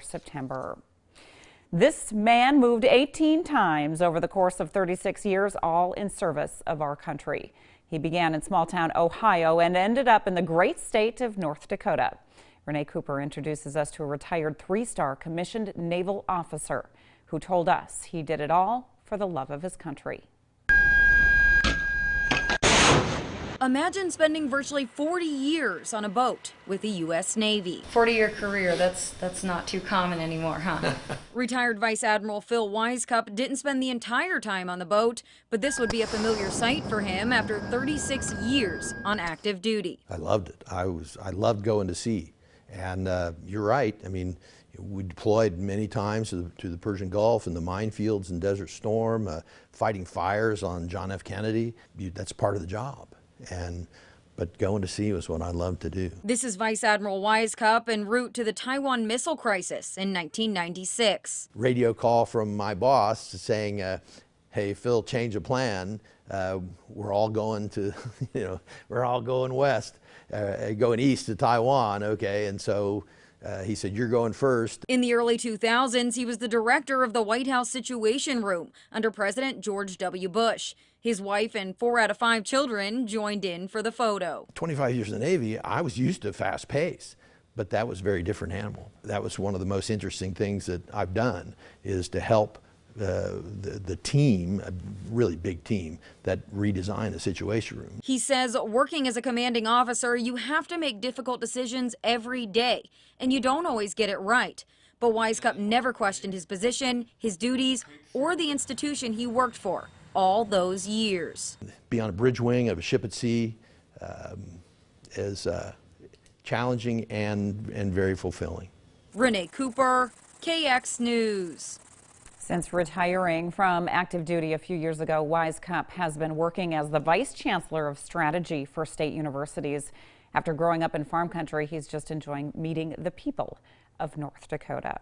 September. This man moved 18 times over the course of 36 years, all in service of our country. He began in small town Ohio and ended up in the great state of North Dakota. Renee Cooper introduces us to a retired three-star commissioned naval officer who told us he did it all for the love of his country. Imagine spending virtually 40 years on a boat with the U.S. Navy. 40-year career, that's not too common anymore, huh? Retired Vice Admiral Phil Wisecup didn't spend the entire time on the boat, but this would be a familiar sight for him after 36 years on active duty. I loved it. I loved going to sea. And you're right. I mean, we deployed many times to the Persian Gulf and the minefields and Desert Storm, fighting fires on John F. Kennedy. That's part of the job. But going to sea was what I loved to do. This is Vice Admiral Wisecup en route to the Taiwan Missile Crisis in 1996. Radio call from my boss saying, hey, Phil, change of plan. We're all going to, we're all going west, going east to Taiwan, okay? And so he said, you're going first. In the early 2000s, he was the director of the White House Situation Room under President George W. Bush. His wife and 4 out of 5 children joined in for the photo. 25 years in the Navy, I was used to fast pace, but that was a very different animal. That was one of the most interesting things that I've done, is to help the team, a really big team, that redesigned the Situation Room. He says working as a commanding officer, you have to make difficult decisions every day, and you don't always get it right. But Wisecup never questioned his position, his duties, or the institution he worked for all those years. Be on a bridge wing of a ship at sea is challenging and very fulfilling. Renee Cooper, KX News. Since retiring from active duty a few years ago, Wisecup has been working as the Vice Chancellor of Strategy for state universities. After growing up in farm country, he's just enjoying meeting the people of North Dakota.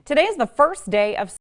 Today is the first day of